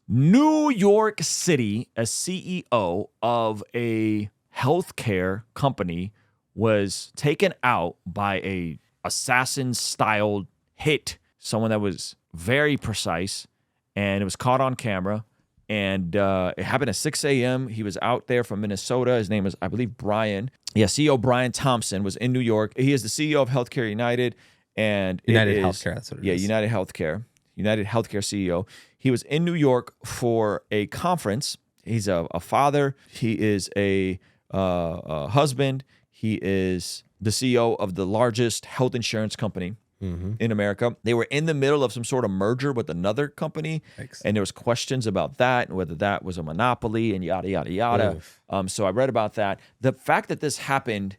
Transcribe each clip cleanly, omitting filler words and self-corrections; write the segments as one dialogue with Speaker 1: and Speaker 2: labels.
Speaker 1: New York City, a CEO of a healthcare company was taken out by a assassin-styled hit, someone that was very precise, and it was caught on camera. And it happened at 6 a.m. He was out there from Minnesota. His name is, I believe, Brian. Yeah, CEO Brian Thompson was in New York. He is the CEO of HealthCareUnited. And
Speaker 2: United Healthcare, that's what it is.
Speaker 1: Yeah, United Healthcare CEO. He was in New York for a conference. He's a father. He is a husband. He is the CEO of the largest health insurance company in America. They were in the middle of some sort of merger with another company, and there was questions about that and whether that was a monopoly and yada, yada, yada. So I read about that. The fact that this happened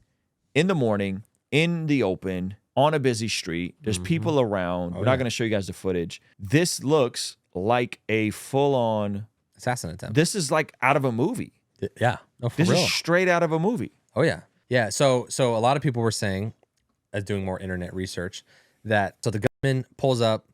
Speaker 1: in the morning, in the open, on a busy street, there's people around. We're not going to show you guys the footage. This looks like a full-on
Speaker 2: assassin attempt.
Speaker 1: This is like out of a movie.
Speaker 2: Yeah. No, for
Speaker 1: this
Speaker 2: real.
Speaker 1: is straight out of a movie.
Speaker 2: Oh, yeah. Yeah. So a lot of people were saying, as doing more internet research, that so the gunman pulls up,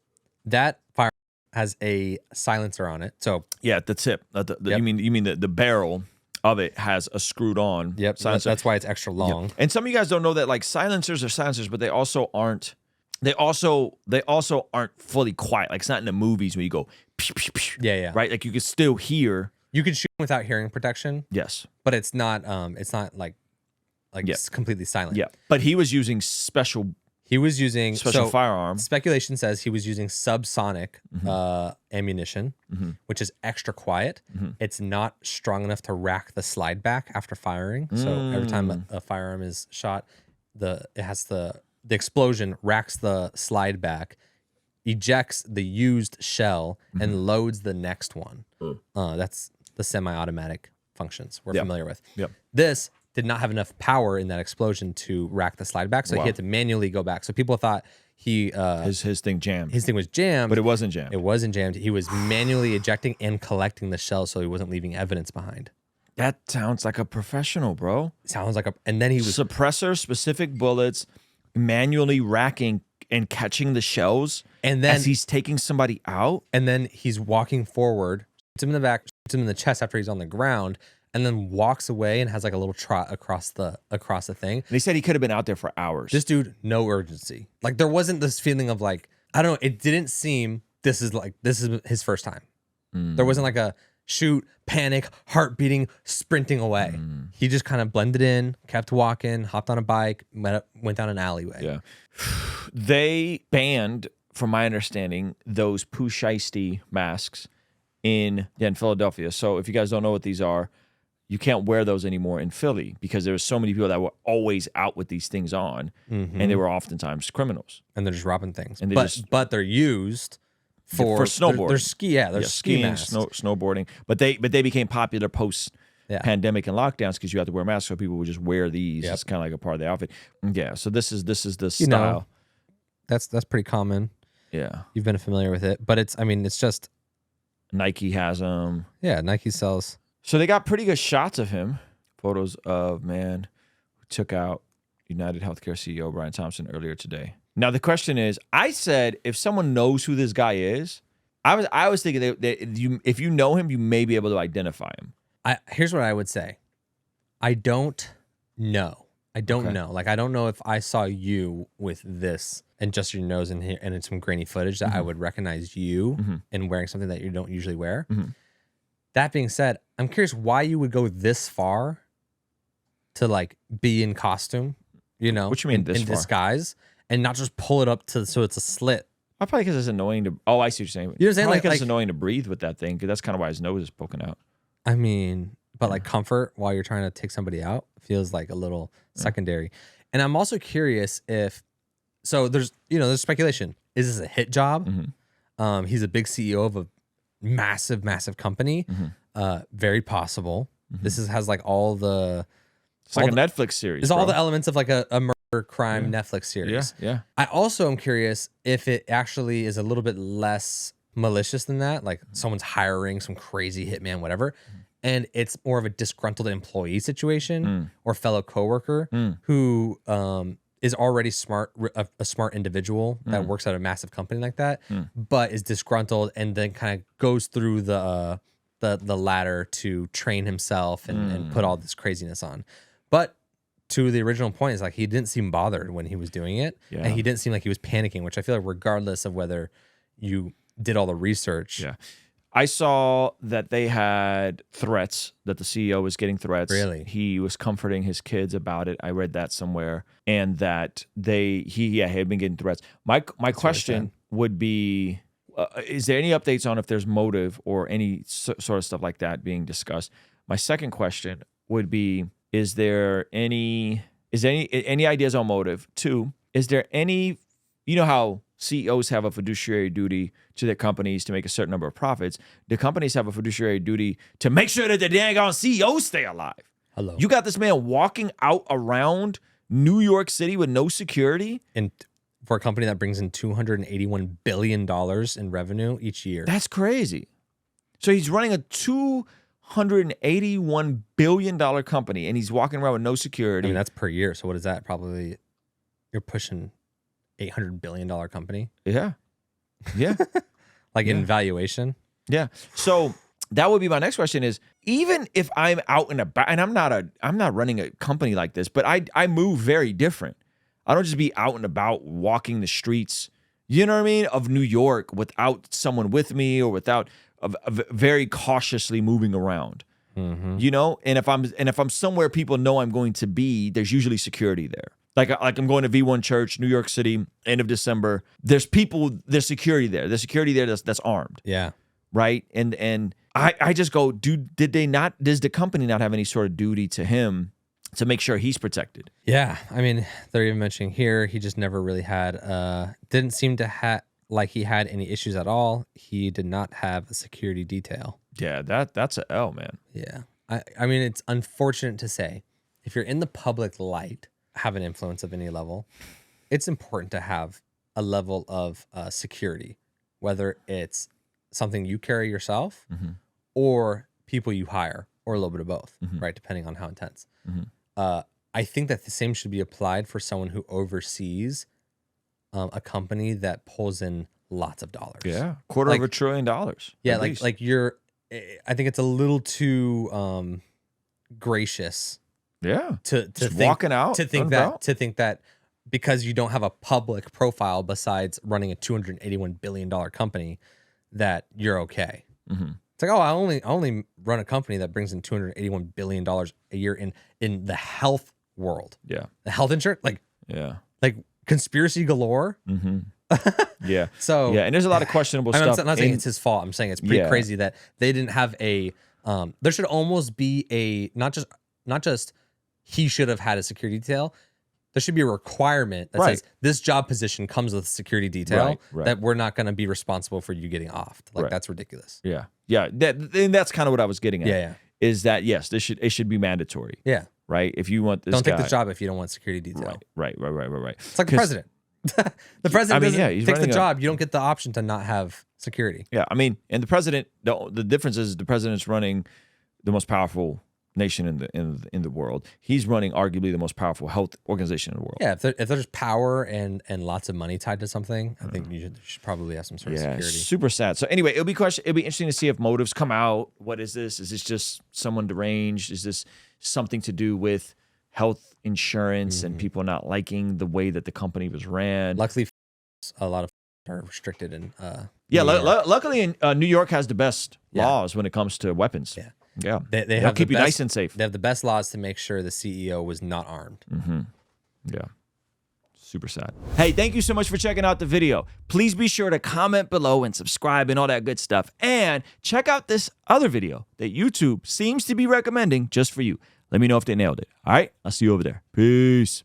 Speaker 2: that fire has a silencer on it. So
Speaker 1: yeah, the tip. You mean the barrel of it has a screwed on silencer.
Speaker 2: That's why it's extra long.
Speaker 1: Yep. And some of you guys don't know that like silencers are silencers, but they also aren't. They also aren't fully quiet. Like it's not in the movies where you go, pew, pew, pew,
Speaker 2: yeah,
Speaker 1: right? Like you can still hear.
Speaker 2: You can shoot without hearing protection.
Speaker 1: Yes,
Speaker 2: but it's not like it's completely silent.
Speaker 1: Yeah, but he was using special.
Speaker 2: He was using
Speaker 1: special firearm.
Speaker 2: Speculation says he was using subsonic ammunition, which is extra quiet. It's not strong enough to rack the slide back after firing. So every time a firearm is shot, the explosion racks the slide back, ejects the used shell, and loads the next one. That's the semi-automatic functions we're familiar with.
Speaker 1: Yep.
Speaker 2: This did not have enough power in that explosion to rack the slide back, so he had to manually go back. So people thought he
Speaker 1: his thing jammed.
Speaker 2: His thing was jammed,
Speaker 1: but it wasn't jammed.
Speaker 2: It wasn't jammed. He was manually ejecting and collecting the shells, so he wasn't leaving evidence behind.
Speaker 1: That sounds like a professional, bro.
Speaker 2: Sounds like and then he was
Speaker 1: suppressor, specific bullets, manually racking and catching the shells,
Speaker 2: and then
Speaker 1: as he's taking somebody out,
Speaker 2: and then he's walking forward, shoots him in the back, shoots him in the chest after he's on the ground, and then walks away and has like a little trot across the thing.
Speaker 1: And he said he could have been out there for hours.
Speaker 2: This dude, no urgency. Like there wasn't this feeling of like, I don't know, it didn't seem this is his first time. There wasn't like a shoot, panic, heart beating, sprinting away. He just kind of blended in, kept walking, hopped on a bike, went down an alleyway.
Speaker 1: Yeah. They banned, from my understanding, those Pooh Shiesty masks in Philadelphia. So if you guys don't know what these are, you can't wear those anymore in Philly because there were so many people that were always out with these things on, and they were oftentimes criminals.
Speaker 2: And they're just robbing things.
Speaker 1: And
Speaker 2: but they're used for
Speaker 1: snowboarding.
Speaker 2: They're ski
Speaker 1: skiing,
Speaker 2: masks.
Speaker 1: snowboarding. But they became popular post pandemic and lockdowns because you have to wear masks, so people would just wear these. It's kind of like a part of the outfit. Yeah. So this is the style.
Speaker 2: Know, that's pretty common.
Speaker 1: Yeah.
Speaker 2: You've been familiar with it, but it's just
Speaker 1: Nike has them.
Speaker 2: Yeah, Nike sells.
Speaker 1: So they got pretty good shots of him. Photos of man who took out United Healthcare CEO Brian Thompson earlier today. Now the question is, I said if someone knows who this guy is, I was thinking that if you know him, you may be able to identify him.
Speaker 2: Here's what I would say. I don't know. I don't know. Like I don't know if I saw you with this and just your nose in here and in some grainy footage that I would recognize you in wearing something that you don't usually wear. That being said, I'm curious why you would go this far to like be in costume, you know,
Speaker 1: what you mean
Speaker 2: in disguise, and not just pull it up so it's a slit.
Speaker 1: Probably because it's annoying to. Oh, I see what you're saying.
Speaker 2: You know what I'm saying?
Speaker 1: Like it's annoying to breathe with that thing because that's kind of why his nose is poking out.
Speaker 2: I mean, but like comfort while you're trying to take somebody out feels like a little secondary. And I'm also curious if there's speculation. Is this a hit job? He's a big CEO of a massive company. Very possible. This has like all the.
Speaker 1: It's like a Netflix series.
Speaker 2: There's all the elements of like a murder crime Netflix series.
Speaker 1: Yeah.
Speaker 2: I also am curious if it actually is a little bit less malicious than that. Like someone's hiring some crazy hitman, whatever. And it's more of a disgruntled employee situation or fellow coworker who is already smart, a smart individual that works at a massive company like that, but is disgruntled and then kind of goes through the ladder to train himself and put all this craziness on. But to the original point is like he didn't seem bothered when he was doing it, and he didn't seem like he was panicking, which I feel like regardless of whether you did all the research.
Speaker 1: Yeah. I saw that they had threats, that the CEO was getting threats.
Speaker 2: Really?
Speaker 1: He was comforting his kids about it. I read that somewhere. And that he had been getting threats. My question would be, is there any updates on if there's motive or any sort of stuff like that being discussed? My second question would be, is there any ideas on motive? Two, is there any, you know how CEOs have a fiduciary duty to their companies to make a certain number of profits. The companies have a fiduciary duty to make sure that the dang on CEOs stay alive.
Speaker 2: Hello.
Speaker 1: You got this man walking out around New York City with no security.
Speaker 2: And for a company that brings in $281 billion in revenue each year.
Speaker 1: That's crazy. So he's running a $281 billion company and he's walking around with no security.
Speaker 2: I mean, that's per year. So what is that? Probably you're pushing $800 billion company.
Speaker 1: Yeah. Yeah.
Speaker 2: Like in valuation.
Speaker 1: Yeah. So that would be my next question is, even if I'm out and about, and I'm not running a company like this, but I move very different. I don't just be out and about walking the streets, you know what I mean, of New York without someone with me or without very cautiously moving around. You know, and if I'm somewhere people know I'm going to be, there's usually security there. Like I'm going to V1 Church, New York City, end of December. There's security there. There's security there that's armed.
Speaker 2: Yeah.
Speaker 1: Right. And I just go, does the company not have any sort of duty to him to make sure he's protected?
Speaker 2: Yeah. I mean, they're even mentioning here, he just never really didn't seem to like he had any issues at all. He did not have a security detail.
Speaker 1: Yeah, that's a L, man.
Speaker 2: Yeah. I mean, it's unfortunate to say, if you're in the public light, have an influence of any level, it's important to have a level of security, whether it's something you carry yourself or people you hire, or a little bit of both, right? Depending on how intense. I think that the same should be applied for someone who oversees a company that pulls in lots of dollars.
Speaker 1: Yeah, $250 billion.
Speaker 2: Yeah, like you're. I think it's a little too gracious.
Speaker 1: Yeah,
Speaker 2: to think,
Speaker 1: walking out
Speaker 2: to think that because you don't have a public profile besides running a $281 billion company, that you're okay. It's like, oh, I only run a company that brings in $281 billion a year in the health world.
Speaker 1: Yeah,
Speaker 2: the health insurance, like conspiracy galore.
Speaker 1: Yeah.
Speaker 2: So
Speaker 1: yeah, and there's a lot of questionable stuff.
Speaker 2: I'm not saying it's his fault. I'm saying it's pretty crazy that they didn't have a. There should almost be a not just he should have had a security detail. There should be a requirement that says this job position comes with a security detail that we're not going to be responsible for you getting offed. Like that's ridiculous.
Speaker 1: Yeah. Yeah. And that's kind of what I was getting at.
Speaker 2: Yeah.
Speaker 1: Is that yes, it should be mandatory.
Speaker 2: Yeah.
Speaker 1: Right. If you want this
Speaker 2: don't take the job if you don't want security detail.
Speaker 1: Right.
Speaker 2: It's like the president. The president doesn't take the job. You don't get the option to not have security.
Speaker 1: Yeah. I mean, and the president, the difference is the president's running the most powerful nation in the world. He's running arguably the most powerful health organization in the world.
Speaker 2: Yeah, if there's power and lots of money tied to something, I think you should probably have some sort of security.
Speaker 1: Super sad. So anyway, it'll be interesting to see if motives come out. What is this? Is this just someone deranged? Is this something to do with health insurance and people not liking the way that the company was ran?
Speaker 2: Luckily, a lot of are restricted in
Speaker 1: luckily New York has the best laws when it comes to weapons. Yeah, they'll keep you nice and safe.
Speaker 2: They have the best laws to make sure the CEO was not armed.
Speaker 1: Yeah. Super sad. Hey, thank you so much for checking out the video. Please be sure to comment below and subscribe and all that good stuff. And check out this other video that YouTube seems to be recommending just for you. Let me know if they nailed it. All right, I'll see you over there. Peace.